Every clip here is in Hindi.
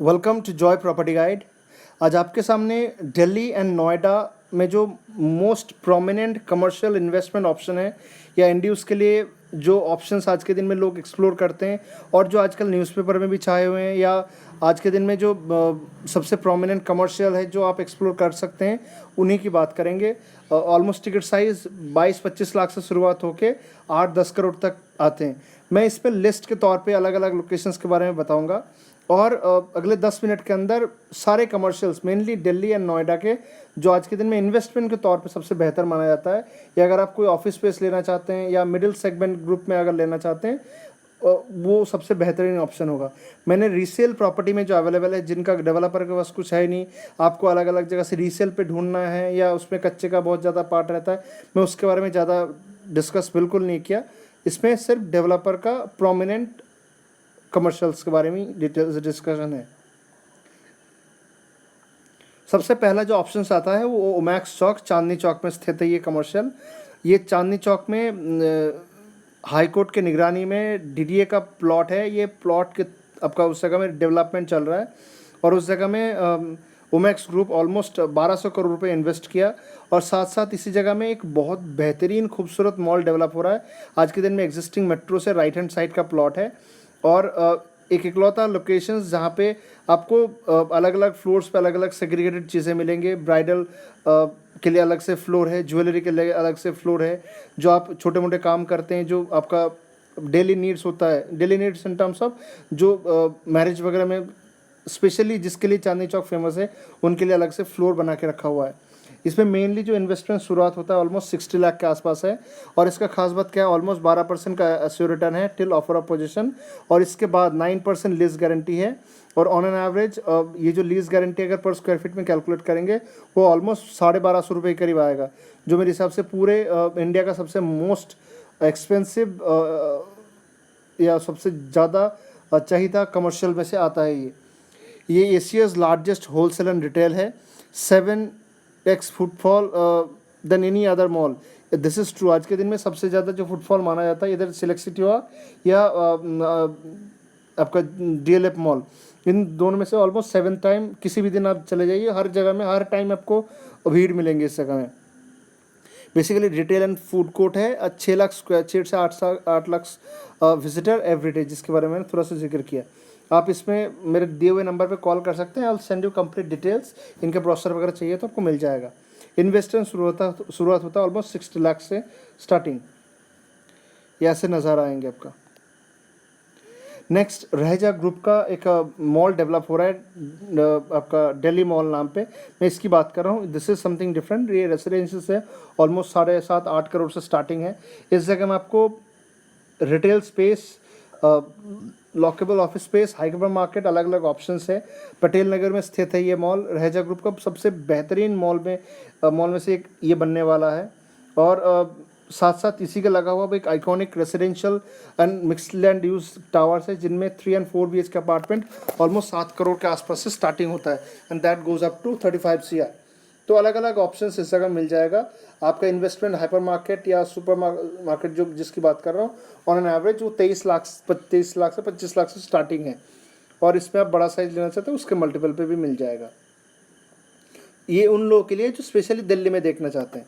Welcome to Joy property guide. आज आपके सामने दिल्ली एंड नोएडा में जो most prominent commercial investment option है या इंड्यूस के लिए जो ऑप्शंस आज के दिन में लोग एक्सप्लोर करते हैं और जो आजकल न्यूज़पेपर में भी छाए हुए हैं या आज के दिन में जो सबसे प्रोमिनेंट कमर्शियल है जो आप एक्सप्लोर कर सकते हैं, उन्हीं की बात करेंगे। ऑलमोस्ट टिकट साइज़ 22-25 लाख से शुरुआत होकर 8-10 करोड़ तक आते हैं। मैं इस पर लिस्ट के तौर पे अलग अलग लोकेशंस के बारे में बताऊंगा और अगले 10 मिनट के अंदर सारे commercials mainly Delhi and Noida के जो आज के दिन में इन्वेस्टमेंट के तौर पे सबसे बेहतर माना जाता है, या अगर आप कोई ऑफिस स्पेस लेना चाहते हैं या मिडिल सेगमेंट ग्रुप में अगर लेना चाहते हैं, वो सबसे बेहतरीन ऑप्शन होगा। मैंने रीसेल प्रॉपर्टी में जो अवेलेबल है, जिनका डेवलपर के पास कुछ है नहीं, आपको अलग अलग जगह से रीसेल पे ढूंढना है या उसमें कच्चे का बहुत ज़्यादा पार्ट रहता है, मैं उसके बारे में ज़्यादा डिस्कस बिल्कुल नहीं किया। इसमें सिर्फ डेवलपर का प्रोमिनेंट कमर्शियल्स के बारे में डिटेल्स डिस्कशन है। सबसे पहला जो ऑप्शन आता है वो ओमैक्स चौक, चांदनी चौक में स्थित है ये कमर्शियल। ये चांदनी चौक में हाई कोर्ट के निगरानी में डीडीए का प्लॉट है। ये प्लॉट के आपका उस जगह में डेवलपमेंट चल रहा है और उस जगह में ओमैक्स ग्रुप ऑलमोस्ट 1200 करोड़ रुपए इन्वेस्ट किया और साथ साथ इसी जगह में एक बहुत बेहतरीन खूबसूरत मॉल डेवलप हो रहा है। आज के दिन में एग्जिस्टिंग मेट्रो से राइट हैंड साइड का प्लॉट है और एक इकलौता लोकेशंस जहाँ पे आपको अलग अलग फ्लोर्स पे अलग अलग सेग्रीगेटेड चीज़ें मिलेंगे। ब्राइडल के लिए अलग से फ्लोर है, ज्वेलरी के लिए अलग से फ्लोर है, जो आप छोटे मोटे काम करते हैं, जो आपका डेली नीड्स होता है, daily needs in terms of जो मैरिज वगैरह में स्पेशली जिसके लिए चांदनी चौक फेमस है, उनके लिए अलग से फ्लोर बना के रखा हुआ है। इसमें मेनली जो इन्वेस्टमेंट शुरुआत होता है ऑलमोस्ट 60 लाख के आसपास है और इसका खास बात क्या है, ऑलमोस्ट 12% का एश्योर रिटर्न है टिल ऑफर ऑफ पोजीशन और इसके बाद 9% लीज गारंटी है। और ऑन एन एवरेज ये जो लीज गारंटी अगर पर स्क्वायर फीट में कैलकुलेट करेंगे वो ऑलमोस्ट 1250 रुपये के करीब आएगा, जो मेरे हिसाब से पूरे इंडिया का सबसे मोस्ट एक्सपेंसिव या सबसे ज़्यादा चाहिए कमर्शियल में से आता है। ये Asia's largest wholesale and retail है, 7x footfall than any other mall. This is true. आज के दिन में सबसे ज़्यादा जो फुटफॉल माना जाता है इधर सिलेक्ट सिटी हुआ या आपका डीएलएफ मॉल, इन दोनों में से ऑलमोस्ट 7 टाइम किसी भी दिन आप चले जाइए, हर जगह में हर टाइम आपको भीड़ मिलेंगे इस जगह में। Basically retail and food court है। 6 लाख स्क्वायर फीट से 8 लाख विजिटर एवरी डे, जिसके बारे में मैंने थोड़ा सा जिक्र किया। आप इसमें मेरे दिए हुए नंबर पे कॉल कर सकते हैं। I will send you complete details. इनके ब्रोशर वगैरह चाहिए तो आपको मिल जाएगा। इन्वेस्टमेंट शुरुआत होता है ऑलमोस्ट 60 लाख से स्टार्टिंग। ये ऐसे नज़ारा आएंगे आपका। नेक्स्ट रहेजा ग्रुप का एक मॉल डेवलप हो रहा है आपका दिल्ली मॉल नाम पे, मैं इसकी बात कर रहा हूँ। This is something different. ये रेसिडेंसीज है, ऑलमोस्ट 7.5-8 करोड़ से स्टार्टिंग है। इस जगह में आपको retail space, lockable office space, hyper market, अलग अलग ऑप्शंस है। पटेल नगर में स्थित है ये मॉल। रहेजा ग्रुप का सबसे बेहतरीन मॉल में से एक ये बनने वाला है और साथ साथ इसी का लगा हुआ एक iconic residential and mixed land use towers है, जिनमें 3 और 4 BHK अपार्टमेंट ऑलमोस्ट 7 करोड़ के आसपास से स्टार्टिंग होता है and that goes up to 35 CR। तो अलग अलग ऑप्शंस इस जगह मिल जाएगा। आपका इन्वेस्टमेंट हाइपर मार्केट या सुपर मार्केट जो जिसकी बात कर रहा हूँ, ऑन एन एवरेज वो 23 लाख से 25 लाख से स्टार्टिंग है और इसमें आप बड़ा साइज लेना चाहते हैं उसके मल्टीपल पे भी मिल जाएगा। ये उन लोगों के लिए जो स्पेशली दिल्ली में देखना चाहते हैं।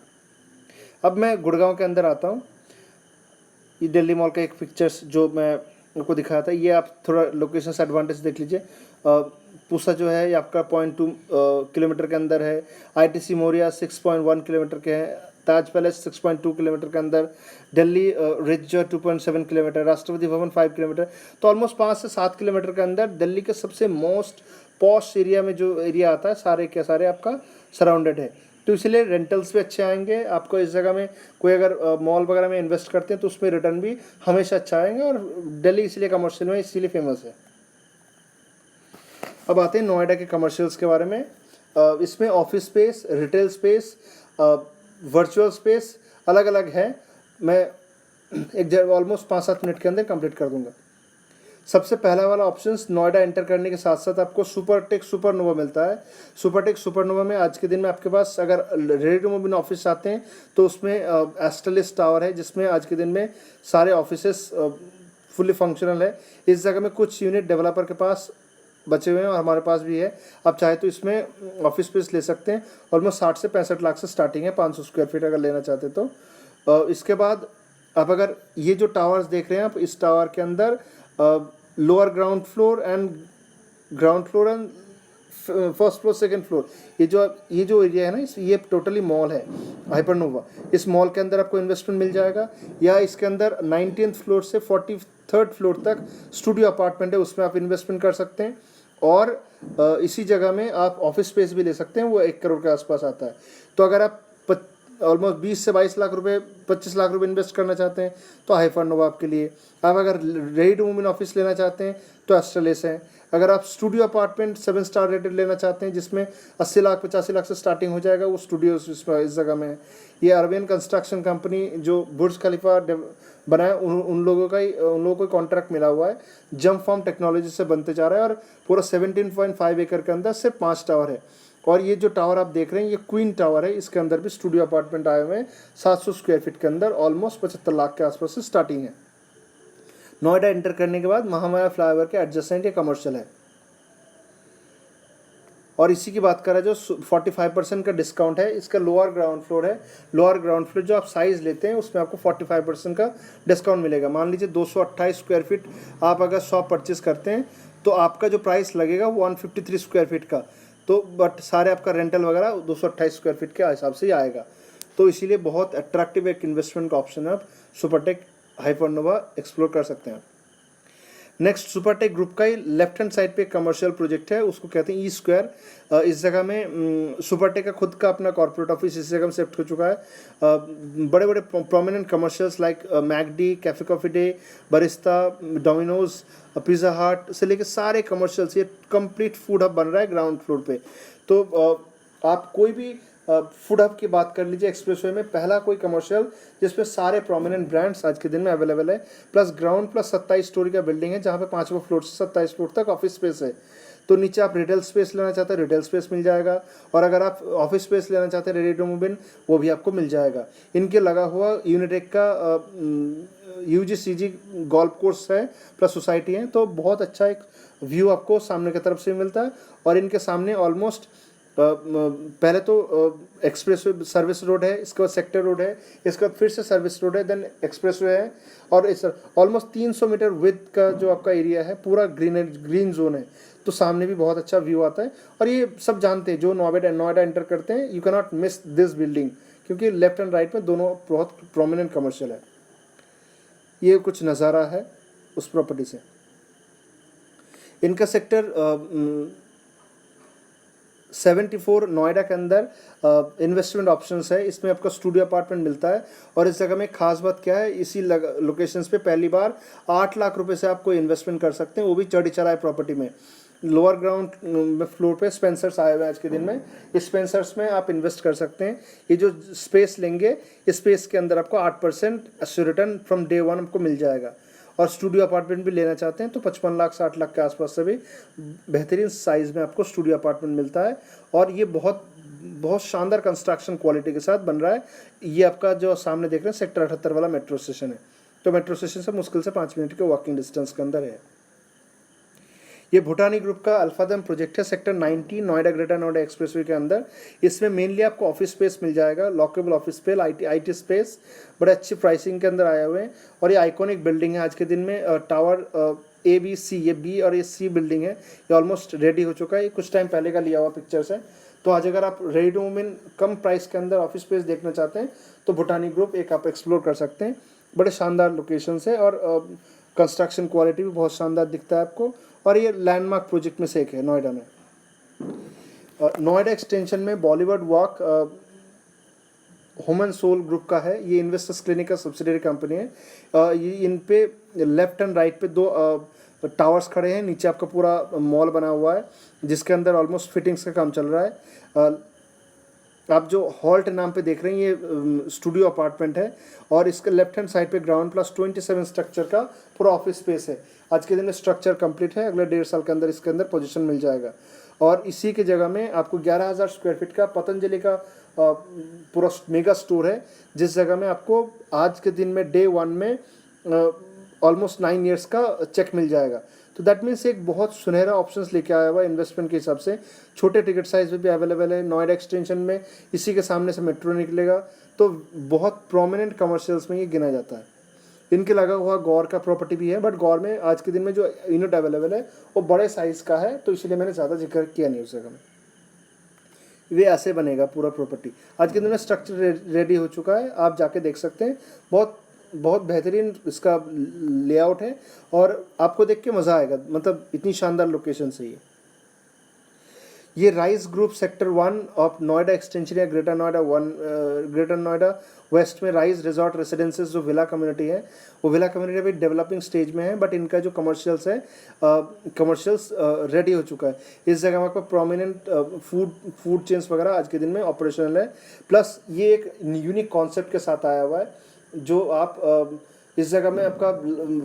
अब मैं गुड़गांव के अंदर आता हूँ। ये दिल्ली मॉल का एक पिक्चर्स जो मैं आपको दिखाया था, ये आप थोड़ा लोकेशन से एडवांटेज देख लीजिए। पूसा जो है ये आपका 0.2 किलोमीटर के अंदर है। ITC मोरिया 6.1 किलोमीटर के हैं। ताज पैलेस 6.2 किलोमीटर के अंदर। दिल्ली रिच जो है 2.7 किलोमीटर। राष्ट्रपति भवन 5 किलोमीटर। तो ऑलमोस्ट 5 से 7 किलोमीटर के अंदर दिल्ली के सबसे मोस्ट पॉश एरिया में जो एरिया आता है, सारे के सारे आपका सराउंडेड है। तो इसलिए रेंटल्स भी अच्छे आएंगे आपको। इस जगह में कोई अगर मॉल वगैरह में इन्वेस्ट करते हैं तो उसमें रिटर्न भी हमेशा अच्छा आएंगे और दिल्ली इसलिए कमर्शियल में इसीलिए फेमस है। अब आते हैं नोएडा के कमर्शियल्स के बारे में। इसमें office space, retail space, virtual space अलग अलग है। मैं एक ऑलमोस्ट 5-7 मिनट के अंदर कंप्लीट कर दूंगा। सबसे पहला वाला ऑप्शंस, नोएडा एंटर करने के साथ साथ आपको सुपरटेक सुपरनोवा मिलता है। सुपरटेक सुपरनोवा में आज के दिन में आपके पास अगर ready to move in office आते हैं तो उसमें एस्टेलिस टावर है, जिसमें आज के दिन में सारे ऑफिसेस फुली फंक्शनल है। इस जगह में कुछ यूनिट डेवलपर के पास बचे हुए हैं और हमारे पास भी है। आप चाहे तो इसमें ऑफिस स्पेस ले सकते हैं। ऑलमोस्ट 60 से 65 लाख से स्टार्टिंग है 500 स्क्वायर फीट अगर लेना चाहते तो। इसके बाद आप अगर ये जो टावर्स देख रहे हैं आप, इस टावर के अंदर lower ground floor and first floor second floor, ये जो एरिया है ना, ये टोटली मॉल है हाइपरनोवा। इस मॉल के अंदर आपको इन्वेस्टमेंट मिल जाएगा, या इसके अंदर 19th फ्लोर से 43rd फ्लोर तक स्टूडियो अपार्टमेंट है, उसमें आप इन्वेस्टमेंट कर सकते हैं। और इसी जगह में आप ऑफिस स्पेस भी ले सकते हैं, वो 1 करोड़ के आसपास आता है। तो अगर आप ऑलमोस्ट 20 से 22 लाख रुपए 25 लाख रुपए इन्वेस्ट करना चाहते हैं तो हाइपरनोवा आपके लिए। आप अगर ready to move in office लेना चाहते हैं तो एस्ट्रेलिस है। अगर आप स्टूडियो अपार्टमेंट 7 स्टार रेटेड लेना चाहते हैं जिसमें 80 लाख 85 लाख से स्टार्टिंग हो जाएगा, वो स्टूडियो इस जगह में है। ये अरविंद कंस्ट्रक्शन कंपनी जो बुर्ज खलीफा बनाया, उन लोगों को कॉन्ट्रैक्ट मिला हुआ है। जंप फॉर्म टेक्नोलॉजी से बनते जा रहा है और पूरा 17.5 एकड़ के अंदर सिर्फ 5 टावर है। और ये जो टावर आप देख रहे हैं ये क्वीन टावर है, इसके अंदर भी स्टूडियो अपार्टमेंट आए हुए हैं 700 स्क्वायर फीट के अंदर, ऑलमोस्ट 75 लाख के आसपास से स्टार्टिंग है। नोएडा एंटर करने के बाद महामाया फ्लाईओवर के एडजेसेंट ये कमर्शियल है। और इसी की बात करें जो 45% का डिस्काउंट है, इसका लोअर ग्राउंड फ्लोर है। लोअर ग्राउंड फ्लोर जो आप साइज़ लेते हैं उसमें आपको 45% का डिस्काउंट मिलेगा। मान लीजिए 228 स्क्वायर फीट आप अगर शॉप परचेस करते हैं तो आपका जो प्राइस लगेगा वो 153 स्क्वायर फीट का, तो बट सारे आपका रेंटल वगैरह 228 स्क्वायर फीट के हिसाब से ही आएगा। तो इसीलिए बहुत अट्रैक्टिव एक इन्वेस्टमेंट का ऑप्शन है, आप सुपरटेक हाइपरनोवा एक्सप्लोर कर सकते हैं। नेक्स्ट सुपरटेक ग्रुप का ही लेफ्ट हैंड साइड पे कमर्शियल प्रोजेक्ट है, उसको कहते हैं ई स्क्वायर। इस जगह में सुपरटेक का खुद का अपना कॉर्पोरेट ऑफिस इस जगह में शिफ्ट हो चुका है। बड़े बड़े prominent commercials like McD, cafe coffee day, Barista, Domino's, pizza हट से लेके सारे कमर्शियल्स, ये कंप्लीट फूड हब बन रहा है ग्राउंड फ्लोर पे। तो आप कोई भी फूड हब की बात कर लीजिए, एक्सप्रेसवे में पहला कोई कमर्शियल जिसमें सारे प्रोमिनेंट ब्रांड्स आज के दिन में अवेलेबल है, प्लस ग्राउंड प्लस 27 स्टोरी का बिल्डिंग है जहाँ पे 5वां फ्लोर से 27 फ्लोर तक ऑफिस स्पेस है। तो नीचे आप रिटेल स्पेस लेना चाहते हैं रिटेल स्पेस मिल जाएगा, और अगर आप ऑफिस स्पेस लेना चाहते हैं रेडी टू मूव इन, वो भी आपको मिल जाएगा। इनके लगा हुआ यूनिटेक का UGCG गोल्फ कोर्स है प्लस सोसाइटी है, तो बहुत अच्छा एक व्यू आपको सामने की तरफ से मिलता है। और इनके सामने ऑलमोस्ट पहले तो एक्सप्रेस वे सर्विस रोड है, इसके बाद सेक्टर रोड है, इसके बाद फिर से सर्विस रोड है, देन एक्सप्रेस वे है, और इस ऑलमोस्ट 300 मीटर विथ का जो आपका एरिया है पूरा ग्रीन जोन है। तो सामने भी बहुत अच्छा व्यू आता है। और ये सब जानते हैं जो नोएडा एंटर करते हैं, you can not miss this building, क्योंकि लेफ्ट एंड राइट में दोनों बहुत प्रोमिनेंट कमर्शियल है। ये कुछ नज़ारा है उस प्रॉपर्टी से। इनका सेक्टर 74 नोएडा के अंदर इन्वेस्टमेंट ऑप्शंस है, इसमें आपका स्टूडियो अपार्टमेंट मिलता है। और इस जगह में खास बात क्या है, इसी लोकेशंस पे पहली बार 8 लाख रुपए से आपको इन्वेस्टमेंट कर सकते हैं, वो भी चढ़ी चढ़ाई प्रॉपर्टी में। लोअर ग्राउंड फ्लोर पे स्पेंसर्स आए हुए हैं आज के दिन में, इस स्पेंसर्स में आप इन्वेस्ट कर सकते हैं। ये जो स्पेस लेंगे, इस स्पेस के अंदर आपको 8% रिटर्न फ्रॉम डे 1 आपको मिल जाएगा। और स्टूडियो अपार्टमेंट भी लेना चाहते हैं तो 55 लाख 60 लाख के आसपास से भी बेहतरीन साइज़ में आपको स्टूडियो अपार्टमेंट मिलता है। और ये बहुत बहुत शानदार कंस्ट्रक्शन क्वालिटी के साथ बन रहा है। ये आपका जो सामने देख रहे हैं सेक्टर 78 वाला मेट्रो स्टेशन है, तो मेट्रो स्टेशन से मुश्किल से 5 मिनट के वॉकिंग डिस्टेंस के अंदर है। ये भूटानी ग्रुप का अल्फादम प्रोजेक्ट है, sector 90 Noida greater Noida expressway के अंदर। इसमें मेनली आपको ऑफिस स्पेस मिल जाएगा, lockable office space, IT space, बड़े अच्छी प्राइसिंग के अंदर आए हुए हैं। और ये आइकॉनिक बिल्डिंग है आज के दिन में, टावर ABC, ये B और ये C बिल्डिंग है, ये ऑलमोस्ट रेडी हो चुका है। ये कुछ टाइम पहले का लिया हुआ पिक्चर्स है। तो आज अगर आप रेडी टू मूव इन कम प्राइस के अंदर ऑफिस स्पेस देखना चाहते हैं तो भूटानी ग्रुप एक आप एक्सप्लोर कर सकते हैं। बड़े शानदार लोकेशन है और कंस्ट्रक्शन क्वालिटी भी बहुत शानदार दिखता है आपको। और ये लैंडमार्क प्रोजेक्ट में से एक है नोएडा में। नोएडा एक्सटेंशन में Bollywood walk human soul group का है, ये इन्वेस्टर्स क्लिनिक का सब्सिडियरी कंपनी है। ये इन पे लेफ्ट एंड राइट पे 2 टावर्स खड़े हैं, नीचे आपका पूरा मॉल बना हुआ है जिसके अंदर ऑलमोस्ट फिटिंग्स का काम चल रहा है। आप जो हॉल्ट नाम पे देख रहे हैं ये स्टूडियो अपार्टमेंट है, और इसके लेफ्ट हैंड साइड पे ग्राउंड प्लस 27 स्ट्रक्चर का पूरा ऑफिस स्पेस है। आज के दिन में स्ट्रक्चर कंप्लीट है, अगले 1.5 साल के अंदर इसके अंदर पोजीशन मिल जाएगा। और इसी की जगह में आपको 11,000 स्क्वायर फीट का पतंजलि का पूरा मेगा स्टोर है, जिस जगह में आपको आज के दिन में डे 1 में ऑलमोस्ट 9 ईयर्स का चेक मिल जाएगा। तो दैट मीन्स एक बहुत सुनहरा ऑप्शंस लेके आया हुआ है इन्वेस्टमेंट के हिसाब से। छोटे टिकट साइज में भी अवेलेबल है। नोएडा एक्सटेंशन में इसी के सामने से मेट्रो निकलेगा, तो बहुत प्रोमिनेंट कमर्शियल्स में ये गिना जाता है। इनके लगा हुआ गौर का प्रॉपर्टी भी है, बट गौर में आज के दिन में जो यूनिट अवेलेबल है वो बड़े साइज़ का है, तो इसलिए मैंने ज़्यादा जिक्र किया नहीं उस जगह में। वे ऐसे बनेगा पूरा प्रॉपर्टी। आज के दिन में स्ट्रक्चर रेडी हो चुका है, आप जाके देख सकते हैं। बहुत बहुत बेहतरीन इसका लेआउट है और आपको देख के मज़ा आएगा, मतलब इतनी शानदार लोकेशन से ये rise group sector 1 of Noida extension या ग्रेटर नोएडा वेस्ट में राइज रिजॉर्ट रेसिडेंसेस जो विला कम्युनिटी है, वो विला कम्युनिटी अभी डेवलपिंग स्टेज में है, बट इनका जो कमर्शियल्स है कमर्शियल्स रेडी हो चुका है। इस जगह में आपको प्रोमिनेंट फूड चेन्स वगैरह आज के दिन में ऑपरेशनल है। प्लस ये एक यूनिक कॉन्सेप्ट के साथ आया हुआ है, जो आप इस जगह में आपका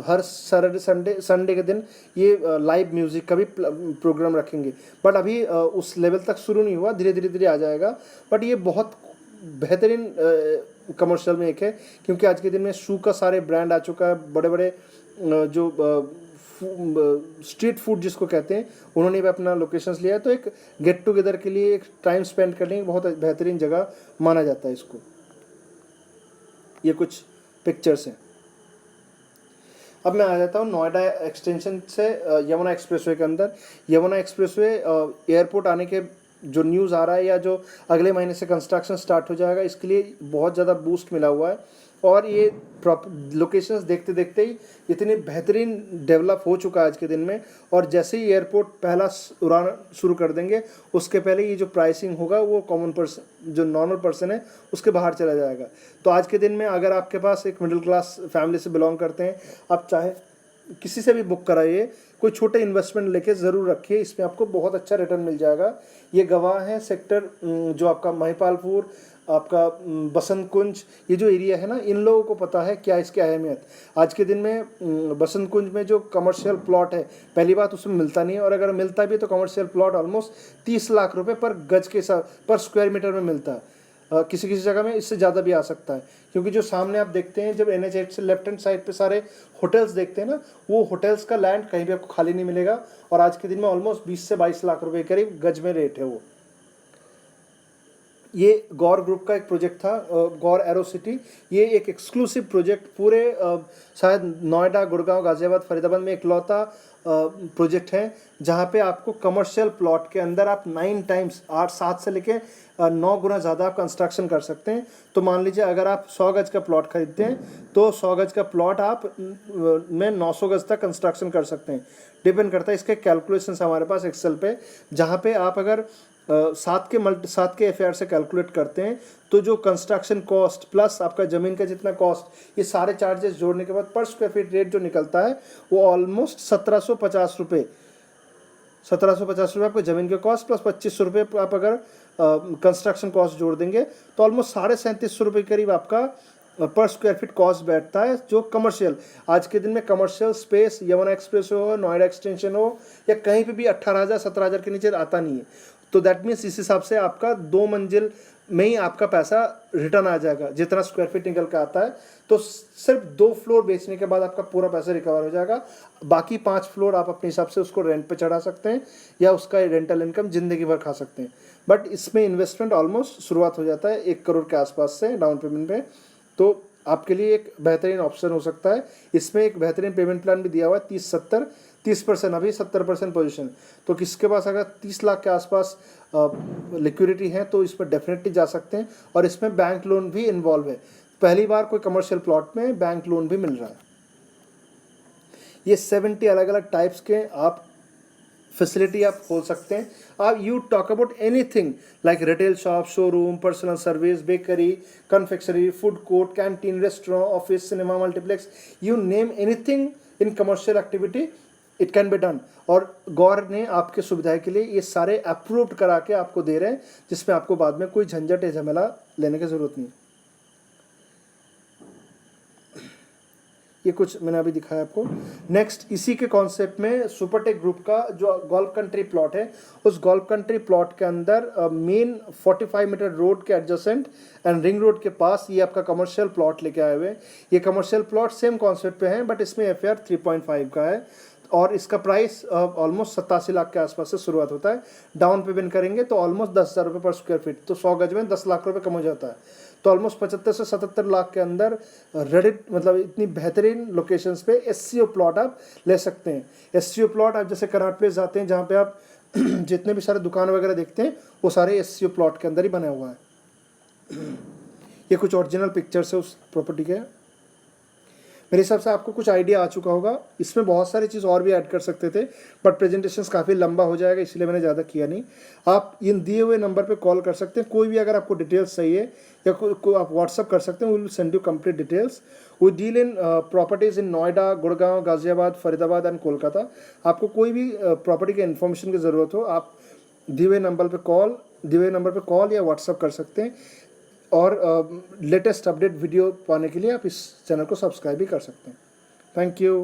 हर संडे के दिन ये लाइव म्यूज़िक का भी प्रोग्राम रखेंगे, बट अभी उस लेवल तक शुरू नहीं हुआ, धीरे धीरे आ जाएगा। बट ये बहुत बेहतरीन कमर्शियल में एक है, क्योंकि आज के दिन में शू का सारे ब्रांड आ चुका है। बड़े बड़े जो स्ट्रीट फूड जिसको कहते हैं, उन्होंने भी अपना लोकेशंस लिया है, तो एक गेट टुगेदर के लिए, एक टाइम स्पेंड करने की बहुत बेहतरीन जगह माना जाता है इसको। ये कुछ पिक्चर्स हैं। अब मैं आ जाता हूँ नोएडा एक्सटेंशन से यमुना एक्सप्रेसवे के अंदर। यमुना एक्सप्रेसवे एयरपोर्ट आने के जो न्यूज़ आ रहा है, या जो अगले महीने से कंस्ट्रक्शन स्टार्ट हो जाएगा, इसके लिए बहुत ज़्यादा बूस्ट मिला हुआ है। और ये लोकेशंस देखते देखते ही इतनी बेहतरीन डेवलप हो चुका है आज के दिन में। और जैसे ही एयरपोर्ट पहला उड़ान शुरू कर देंगे, उसके पहले ये जो प्राइसिंग होगा वो कॉमन पर्सन, जो नॉर्मल पर्सन है, उसके बाहर चला जाएगा। तो आज के दिन में अगर आपके पास एक मिडिल क्लास फैमिली से बिलोंग करते हैं, आप चाहे किसी से भी बुक कराइए, कोई छोटे इन्वेस्टमेंट लेके ज़रूर रखिए, इसमें आपको बहुत अच्छा रिटर्न मिल जाएगा। ये गवाह है सेक्टर जो आपका महिपालपुर, आपका बसंत कुंज, ये जो एरिया है ना, इन लोगों को पता है क्या इसकी अहमियत। आज के दिन में बसंत कुंज में जो कमर्शियल प्लॉट है, पहली बात उसमें मिलता नहीं है, और अगर मिलता भी तो कमर्शियल प्लॉट ऑलमोस्ट 30 लाख रुपए पर गज के साथ पर स्क्वायर मीटर में मिलता है। किसी किसी जगह में इससे ज़्यादा भी आ सकता है, क्योंकि जो सामने आप देखते हैं, जब NH8 से लेफ्ट हैंड साइड पे सारे होटल्स देखते हैं ना, वो होटल्स का लैंड कहीं भी आपको खाली नहीं मिलेगा। और आज के दिन में ऑलमोस्ट 20 से 22 लाख रुपए के करीब गज में रेट है वो। ये गौर ग्रुप का एक प्रोजेक्ट था, गौर एरो सिटी। ये एक एक्सक्लूसिव प्रोजेक्ट पूरे शायद नोएडा, गुड़गांव, गाजियाबाद, फरीदाबाद में इकलौता प्रोजेक्ट है, जहाँ पे आपको कमर्शियल प्लॉट के अंदर आप 9 टाइम्स 7 से लेके 9 गुना ज़्यादा आप कंस्ट्रक्शन कर सकते हैं। तो मान लीजिए अगर आप 100 गज का प्लॉट खरीदते हैं, तो 100 गज का प्लॉट आप में 900 गज तक कंस्ट्रक्शन कर सकते हैं। डिपेंड करता है, इसके कैलकुलेशंस हमारे पास एक्सेल पे, जहाँ पे आप अगर 7 के FAR से कैलकुलेट करते हैं, तो जो कंस्ट्रक्शन कॉस्ट प्लस आपका ज़मीन का जितना कॉस्ट, ये सारे चार्जेस जोड़ने के बाद पर स्क्वायर फीट रेट जो निकलता है वो ऑलमोस्ट 1750 रुपये। 1750 रुपये आपको ज़मीन के कॉस्ट प्लस 2500 रुपये आप अगर कंस्ट्रक्शन कॉस्ट जोड़ देंगे, तो ऑलमोस्ट 3750 रुपये करीब आपका पर स्क्वायर फीट कॉस्ट बैठता है। जो कमर्शियल, आज के दिन में कमर्शियल स्पेस यमुना एक्सप्रेस हो, नोएडा एक्सटेंशन हो, या कहीं पे भी 18,000 17,000 के नीचे आता नहीं है। तो दैट मीन्स इस हिसाब से आपका 2 मंजिल में ही आपका पैसा रिटर्न आ जाएगा, जितना स्क्वायर फीट निकल के आता है। तो सिर्फ 2 फ्लोर बेचने के बाद आपका पूरा पैसा रिकवर हो जाएगा। बाकी 5 फ्लोर आप अपने हिसाब से उसको रेंट पे चढ़ा सकते हैं, या उसका रेंटल इनकम ज़िंदगी भर खा सकते हैं। बट इसमें इन्वेस्टमेंट ऑलमोस्ट शुरुआत हो जाता है 1 करोड़ के आसपास से डाउन पेमेंट पे। तो आपके लिए एक बेहतरीन ऑप्शन हो सकता है। इसमें एक बेहतरीन पेमेंट प्लान भी दिया हुआ है, 30-70, 30% अभी, 70% पोजीशन। तो किसके पास अगर 30 लाख के आसपास लिक्विडिटी है, तो इस पर डेफिनेटली जा सकते हैं। और इसमें बैंक लोन भी इन्वॉल्व है, पहली बार कोई कमर्शियल प्लॉट में बैंक लोन भी मिल रहा है। ये 70 अलग अलग टाइप्स के आप फैसिलिटी आप खोल सकते हैं। आप you talk about anything like retail shop, showroom, personal service, bakery, confectionery, food court, canteen, restaurant, office, cinema, multiplex, you name anything in commercial activity, it can be done. और गौर ने आपके सुविधा के लिए ये सारे अप्रूव्ड करा के आपको दे रहे हैं, जिसमें आपको बाद में कोई झंझट या झमेला लेने की ज़रूरत नहीं। ये कुछ मैंने अभी दिखाया आपको। नेक्स्ट, इसी के कॉन्सेप्ट में सुपरटेक ग्रुप का जो गोल्फ कंट्री प्लॉट है, उस गोल्फ कंट्री प्लॉट के अंदर मेन 45 मीटर रोड के एडजेसेंट एंड रिंग रोड के पास ये आपका कमर्शियल प्लॉट लेके आए हुए हैं। ये कमर्शियल प्लॉट सेम कॉन्सेप्ट पे हैं, बट इसमें FAR 3.5 का है। और इसका प्राइस ऑलमोस्ट 87 लाख के आसपास से शुरुआत होता है। डाउन पेमेंट करेंगे तो ऑलमोस्ट 10,000 रुपये पर स्क्वायर फीट, तो 100 गज में 10 लाख रुपये कम हो जाता है। तो ऑलमोस्ट 75 से 77 लाख के अंदर रेडिट मतलब इतनी बेहतरीन लोकेशंस पे SCO प्लॉट आप ले सकते हैं। SCO प्लॉट आप जैसे करनाट प्लेस जाते हैं जहाँ पे आप जितने भी सारे दुकान वगैरह देखते हैं वो सारे SCO प्लॉट के अंदर ही बना हुआ है। ये कुछ ओरिजिनल पिक्चर्स है उस प्रॉपर्टी के। मेरे हिसाब से आपको कुछ आइडिया आ चुका होगा। इसमें बहुत सारी चीज़ और भी ऐड कर सकते थे बट प्रेजेंटेशंस काफ़ी लंबा हो जाएगा, इसलिए मैंने ज़्यादा किया नहीं। आप इन दिए हुए नंबर पे कॉल कर सकते हैं, कोई भी अगर आपको डिटेल्स चाहिए या को आप व्हाट्सअप कर सकते हैं, we will send you complete details. We deal in properties in Noida, Gurgaon, Ghaziabad, Faridabad and Kolkata. आपको कोई भी प्रॉपर्टी के इन्फॉर्मेशन की ज़रूरत हो, आप दिए हुए नंबर पे कॉल या व्हाट्सअप कर सकते हैं। और लेटेस्ट अपडेट वीडियो पाने के लिए आप इस चैनल को सब्सक्राइब भी कर सकते हैं। Thank you.